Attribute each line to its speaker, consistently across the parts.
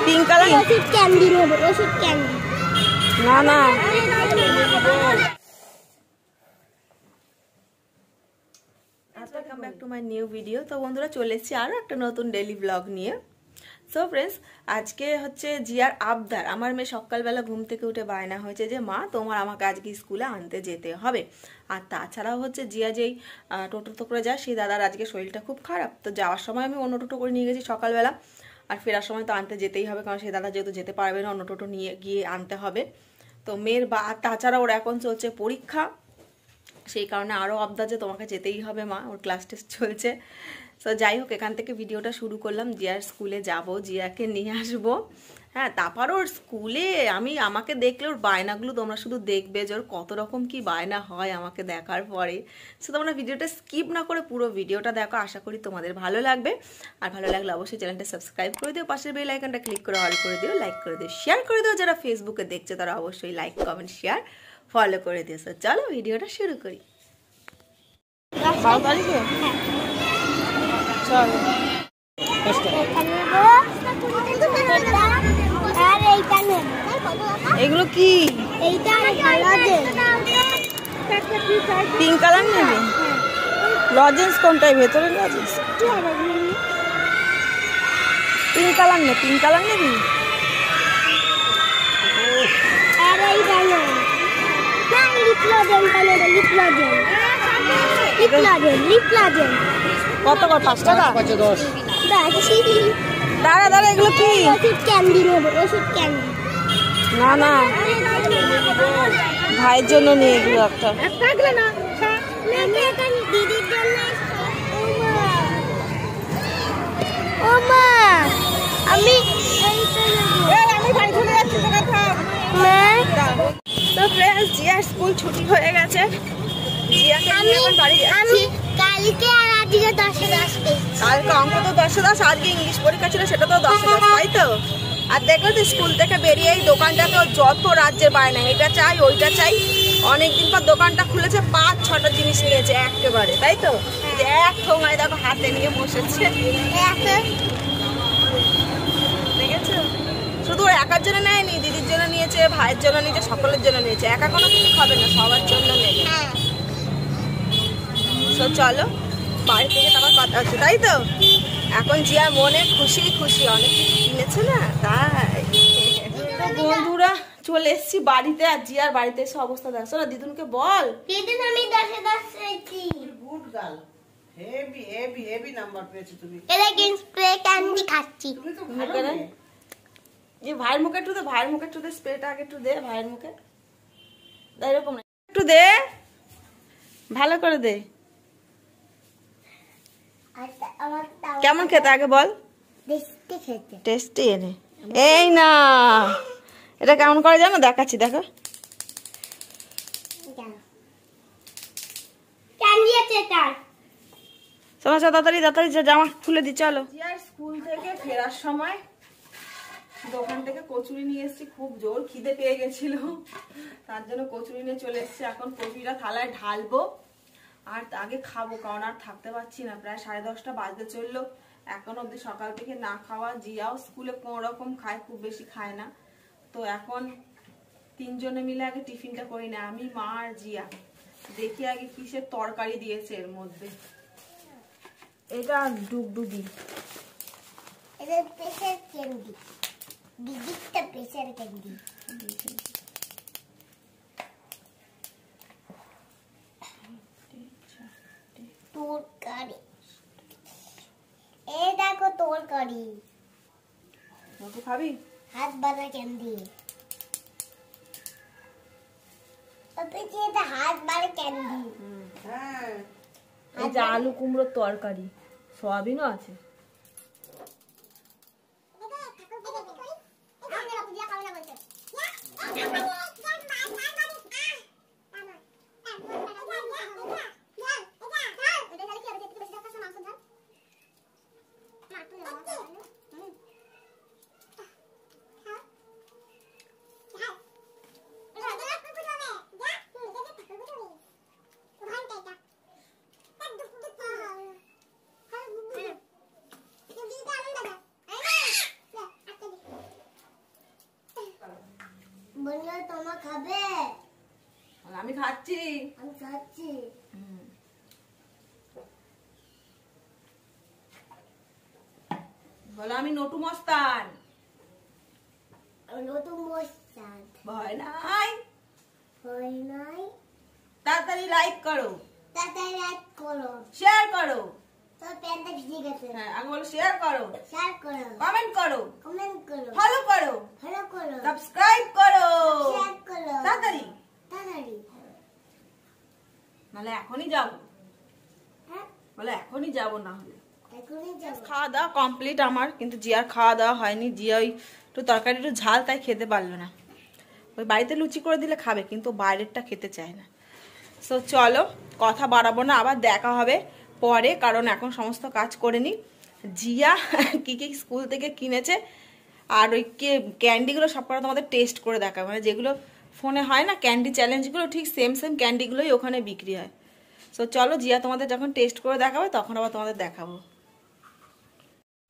Speaker 1: Pink colour ওষুধ candy নেব, ওষুধ ক্যান্ডি না না। Welcome back to my new video. তো বন্ধুরা চলে এসেছি আরও একটা নতুন ডেইলি ব্লগ নিয়ে। সো ফ্রেন্ডস, আজকে হচ্ছে জিয়ার আবদার। আমার মেয়ে সকালবেলা ঘুম থেকে উঠে বায়না হয়েছে যে মা তোমার আমাকে আজকে স্কুলে আনতে যেতে হবে। আর তাছাড়াও হচ্ছে জিয়া যেই টোটোতে করে যায় সেই দাদার আজকে শরীরটা খুব খারাপ। তো যাওয়ার সময় আমি অন্য টোটো করে নিয়ে গেছি সকালবেলা, আর ফেরার সময় তো আনতে যেতেই হবে, কারণ সেই দাদা যেহেতু যেতে পারবে না, অন্য টোটো নিয়ে গিয়ে আনতে হবে। তো মেয়ের তাছাড়া ওর এখন চলছে পরীক্ষা, সেই কারণে আরও আবদার যে তোমাকে যেতেই হবে মা, ওর ক্লাস টেস্ট চলছে। তো যাই হোক, এখান থেকে ভিডিওটা শুরু করলাম। জিয়ার স্কুলে যাব, জিয়াকে নিয়ে আসবো। হ্যাঁ, তারপর ওর স্কুলে আমাকে দেখলে ওর বায়নাগুলো তোমরা শুধু দেখবে যে ওর কত রকম কি বায়না হয় আমাকে দেখার পরে। সো তোমরা ভিডিওটা স্কিপ না করে পুরো ভিডিওটা দেখো, আশা করি তোমাদের ভালো লাগবে। আর ভালো লাগলে অবশ্যই চ্যানেলটা সাবস্ক্রাইব করে দিও, পাশের বেল আইকনটা ক্লিক করে অল করে দিও, লাইক করে দিও, শেয়ার করে দিও। যারা ফেসবুকে দেখছে তারা অবশ্যই লাইক কমেন্ট শেয়ার ফলো করে দিও। সো চলো ভিডিওটা শুরু করি। 12 তারিখে চলো। এগুলো কি? পিঙ্ক কালার নেবে? লজেন্স কোনটাই? ভেতরে লজেন্স পিঙ্ক কালার নে, পিঙ্ক কালার নেবি? কত কত? 5 টাকা? 10। দাঁড়া দাঁড়া, এগুলো কি? ওষুধ ক্যান্ডি নেব, ওষুধ ক্যান্ডি না না, ভাইয়ের জন্য নিয়ে এগুলো একটা। দিদির জন্য। ও মা, আমি বাড়ি চলে যাচ্ছি। তো ফ্রেন্ডস, জিয়ার স্কুল ছুটি হয়ে গেছে, জিয়াকে নিয়ে এখন বাড়ি যাচ্ছি। কালকে আর আজকে 10-10 পেয়েছি। কালকে অঙ্ক তো 10-10, আজকে ইংলিশ পরীক্ষা ছিল, সেটা তো 10-10, তাই তো? আর দেখলে তো স্কুল থেকে বেরিয়ে এই দোকানটাতে যত রাজ্যের বায়না, এটা চাই ওইটা চাই। অনেকদিন পর দোকানটা খুলেছে, 5-6টা জিনিস নিয়েছে একেবারে, তাই তো? যে এক ঠোঙায় দেখো হাতে নিয়ে বসেছে। দেখেছো? শুধু ওর একার জন্য নেয়নি, দিদির জন্য নিয়েছে, ভাইয়ের জন্য নিয়েছে, সকলের জন্য নিয়েছে। একা কোনো কিছু খাবে না, সবার জন্য নেবে। তো চলো বাড়ি থেকে তারপর কথা হচ্ছে, তাই তো? এখন জিয়ার মনে খুশি খুশি, অনেক কিছু কিনেছে না, তাই। তো বন্ধুরা চলে এসেছি বাড়িতে, আর জিয়ার বাড়িতে এসে অবস্থা দেখছো না। দিদুনকে বল, দিদুন আমি 10-10 পেয়েছি। Good girl, heavy heavy heavy number পেয়েছো তুমি। এটা গেম স্প্রে ক্যান্ডি খাচ্ছি। তুমি তো ভালো করে এই ভাইয়ের মুখে একটু দে, ভাইয়ের মুখে একটু দে, স্প্রেটা আগে একটু দে ভাইয়ের মুখে। এরকম না, একটু দে, ভালো করে দে। কেমন খেতে আগে বল? টেস্টি। এনে এই না, এটা কেমন করে জানো? দেখাচ্ছি, দেখো। তাড়াতাড়ি তাড়াতাড়ি জামা খুলে দি, চলো। স্কুল থেকে ফেরার সময় দোকান থেকে কচুরি নিয়ে এসেছি, খুব জোর খিদে পেয়ে গেছিল, তার জন্য কচুরি নিয়ে চলে এসেছি। এখন কচুরিটা থালায় ঢালবো আর আগে খাবো, কারণ আর থাকতে পারছি না। প্রায় 10:30 বাজতে চললো, এখন অব্দি সকাল থেকে না খাওয়া। জিয়াও স্কুলে কোনো রকম খায়, খুব বেশি খায় না। তো এখন 3 জনে মিলে আগে টিফিনটা করি না, আমি, মা আর জিয়া। দেখি আগে কিসের তরকারি দিয়েছে এর মধ্যে। এটা ডুগডুগি, এটা প্রেসার ক্যান্ডি, দিদিটা প্রেসার ক্যান্ডি। তরকারি, এই দেখো তরকারি। তুই খাবি? হাত বাঁধা ক্যান্ডি। এটা হাত বাঁধা ক্যান্ডি। হ্যাঁ, এই যে আলু কুমড়োর তরকারি, সয়াবিনও আছে।
Speaker 2: খাবে?
Speaker 1: আমি খাচ্ছি।
Speaker 2: আমি খাচ্ছি।
Speaker 1: বলো আমি নটু মস্তান।
Speaker 2: নতুন মশান।
Speaker 1: ভয় নাই।
Speaker 2: ভয় নাই।
Speaker 1: তাড়াতাড়ি লাইক করো,
Speaker 2: তাড়াতাড়ি লাইক করো,
Speaker 1: শেয়ার করো।
Speaker 2: তোর প্যান্টটা ভিজে গেছে।
Speaker 1: হ্যাঁ আগে বলো শেয়ার করো,
Speaker 2: শেয়ার করো,
Speaker 1: কমেন্ট করো,
Speaker 2: কমেন্ট করো,
Speaker 1: ফলো করো,
Speaker 2: ফলো করো,
Speaker 1: সাবস্ক্রাইব করো,
Speaker 2: শেয়ার করো,
Speaker 1: তাড়াতাড়ি।
Speaker 2: তাড়াতাড়ি।
Speaker 1: নাহলে এখনই যাবো।
Speaker 2: হ্যাঁ
Speaker 1: বলে এখনই যাবো, না হলে
Speaker 2: এখনই যাব।
Speaker 1: খাওয়া দাওয়া কমপ্লিট আমার, কিন্তু জিয়ার খাওয়া দাওয়া হয়নি। জিয়া ওই একটু তরকারি একটু ঝাল, তাই খেতে পারলো না। ওই বাড়িতে লুচি করে দিলে খাবে, কিন্তু বাইরেরটা খেতে চায় না। সো চলো কথা বাড়াবো না, আবার দেখা হবে পরে, কারণ এখন সমস্ত কাজ করে নি। জিয়া কি কি স্কুল থেকে কিনেছে আর ওই ক্যান্ডিগুলো সব কটা তোমাদের টেস্ট করে দেখাবো, মানে যেগুলো ফোনে হয় না ক্যান্ডি চ্যালেঞ্জগুলো, ঠিক সেম সেম ক্যান্ডিগুলোই ওখানে বিক্রি হয়। সো চলো জিয়া তোমাদের যখন টেস্ট করে দেখাবে তখন আবার তোমাদের দেখাবো।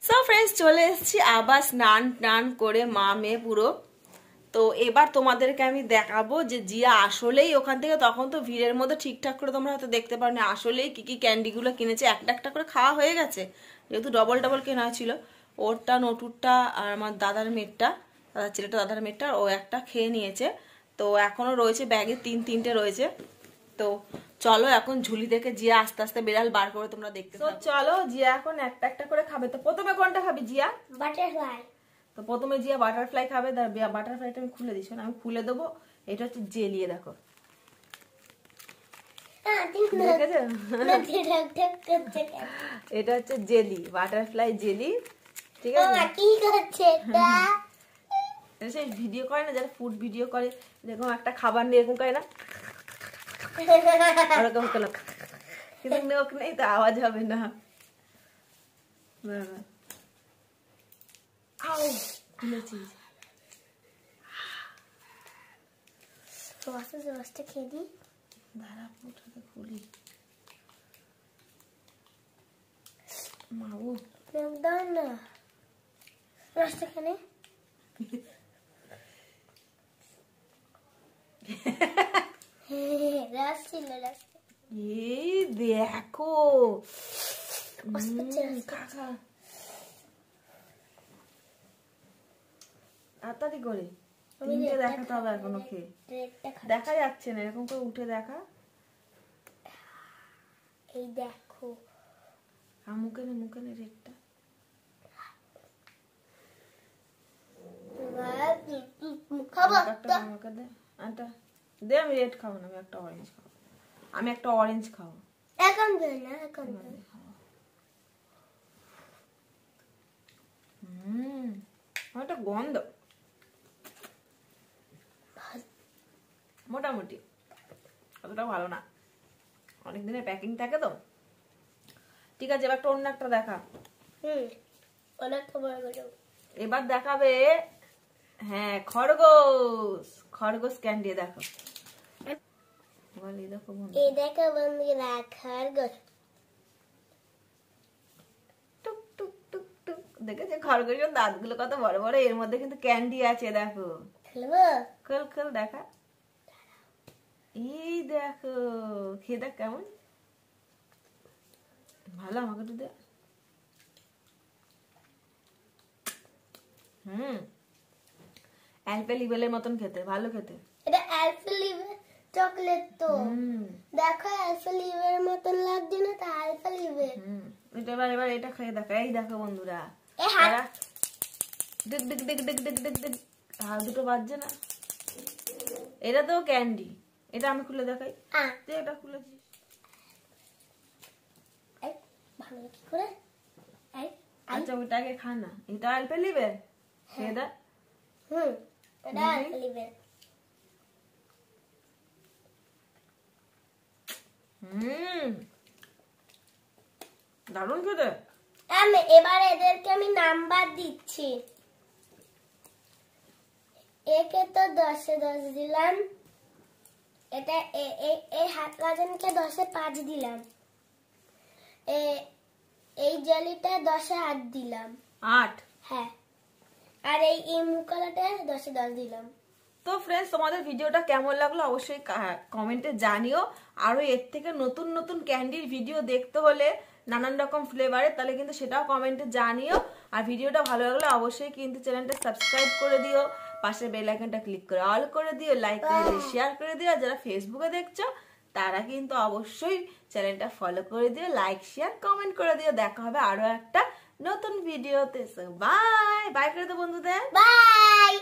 Speaker 1: সো ফ্রেন্ডস চলে এসেছি আবার স্নান টান করে, মা মেয়ে পুরো। তো এবার তোমাদেরকে আমি দেখাবো যে জিয়া আসলেই ওখান থেকে, তখন তো ভিড়ের মধ্যে ঠিকঠাক করে তোমরা হয়তো দেখতে পারো না, আসলেই কি কি ক্যান্ডিগুলো কিনেছে। একটা একটা করে খাওয়া হয়ে গেছে, যেহেতু ডবল ডবল কেনা ছিল। ওরটা, নটুরটা আর আমার দাদার মেয়েরটা, দাদার ছেলেটা দাদার মেয়েরটা, ও একটা খেয়ে নিয়েছে। তো এখনো রয়েছে ব্যাগে, তিনটে রয়েছে। তো চলো এখন ঝুলি থেকে জিয়া আস্তে আস্তে বিড়াল বার করে তোমরা দেখতে থাকো। চলো জিয়া এখন একটা একটা করে খাবে। তো প্রথমে কোনটা খাবি জিয়া?
Speaker 2: বাটারফ্লাই।
Speaker 1: তো প্রথমে জিয়া বাটারফ্লাই খাবে। বাটারফ্লাইটা আমি খুলে দিচ্ছি না, আমি খুলে দেবো। এটা হচ্ছে জেলিয়ে, দেখো এটা হচ্ছে জেলি, বাটারফ্লাই জেলি। ঠিক আছে,
Speaker 2: কি করছে এটা?
Speaker 1: সেই ভিডিও করে না, যারা ফুড ভিডিও করে, যেরকম একটা খাবার নিয়ে এরকম করে না, ওরকম করলো, কিন্তু নোক নেই তো আওয়াজ হবে না। খুলেছিস
Speaker 2: রসটা খেয়ে দিই।
Speaker 1: দাঁড়া ওটাকে খুলি। মাও
Speaker 2: দাও না রসটা খেলে। রস ছিল, রস।
Speaker 1: এই দেখো তাড়াতাড়ি করে, তিনটে দেখাতে হবে এখনো খেয়ে। দেখা যাচ্ছে না, এরকম করে উঠে দেখা।
Speaker 2: এই দেখো
Speaker 1: মুখে নে রেটটা। দে, আমি রেড খাবো না, আমি একটা অরেঞ্জ খাবো। আমি একটা অরেঞ্জ খাবো।
Speaker 2: এখন দে না, এখন দে।
Speaker 1: একটা গন্ধ মোটামুটি, অতটা ভালো না, অনেকদিনের প্যাকিং থাকে তো। ঠিক আছে, এবার একটা অন্য একটা দেখা। এবার দেখাবে, হ্যাঁ খরগোশ ক্যান্ডি। দেখো
Speaker 2: এই দেখো বন্ধুরা, খরগোশ।
Speaker 1: টুক টুক টুক টুক, দেখেছো খরগোশের দাঁতগুলো কত বড় বড়, এর মধ্যে কিন্তু ক্যান্ডি আছে। দেখো খোল খোল দেখা, এই দেখো খেয়ে দেখ কেমন ভালো। আমাকে একটু দে। অ্যালপেলিবেলের মতন খেতে, ভালো খেতে।
Speaker 2: এটা অ্যালপেলিবে চকলেট তো, দেখো অ্যালপেলিবের মতন লাগছে না? তা অ্যালপেলিবে।
Speaker 1: এটা এবার এটা খেয়ে দেখো। এই দেখো বন্ধুরা, ডিক ডিক ডিক ডিক ডিক ডিক ডিক, হাত দুটো বাজছে না? এটা তো ক্যান্ডি। এটা আমি খুলে দেখাই। এটা খুলেছি,
Speaker 2: ভালো কি করে?
Speaker 1: আচ্ছা ওইটাকে খা না, এটা অ্যালপেলিবে খেয়ে দেখ।
Speaker 2: এটা অ্যালপেলিবে।
Speaker 1: দারুণ খেতে।
Speaker 2: এবার এদেরকে আমি নাম্বার দিচ্ছি। একে তো 10-এ 10 দিলাম, এটা এই হাত ওয়াজনকে 10-এ 5 দিলাম, এই জেলিটা 10-এ 8 দিলাম।
Speaker 1: 8?
Speaker 2: হ্যাঁ। আর এই মুকালাটা 10-এ 10 দিলাম।
Speaker 1: তো ফ্রেন্ডস, তোমাদের ভিডিওটা কেমন লাগলো অবশ্যই কমেন্টে জানিও। আরো এর থেকে নতুন নতুন ক্যান্ডির ভিডিও দেখতে হলে নানান রকম ফ্লেভারের, তাহলে কিন্তু সেটাও কমেন্টে জানিও। আর ভিডিওটা ভালো লাগলে অবশ্যই কিন্তু চ্যানেলটা সাবস্ক্রাইব করে দিও, পাশে বেল আইকনটা ক্লিক করে অল করে দিও, লাইক করে দিও, শেয়ার করে দিও। আর যারা ফেসবুকে দেখছো তারা কিন্তু অবশ্যই চ্যানেলটা ফলো করে দিও, লাইক শেয়ার কমেন্ট করে দিও। দেখা হবে আরো একটা নতুন ভিডিওতে। বাই বাই করে দাও বন্ধুদের।
Speaker 2: বাই।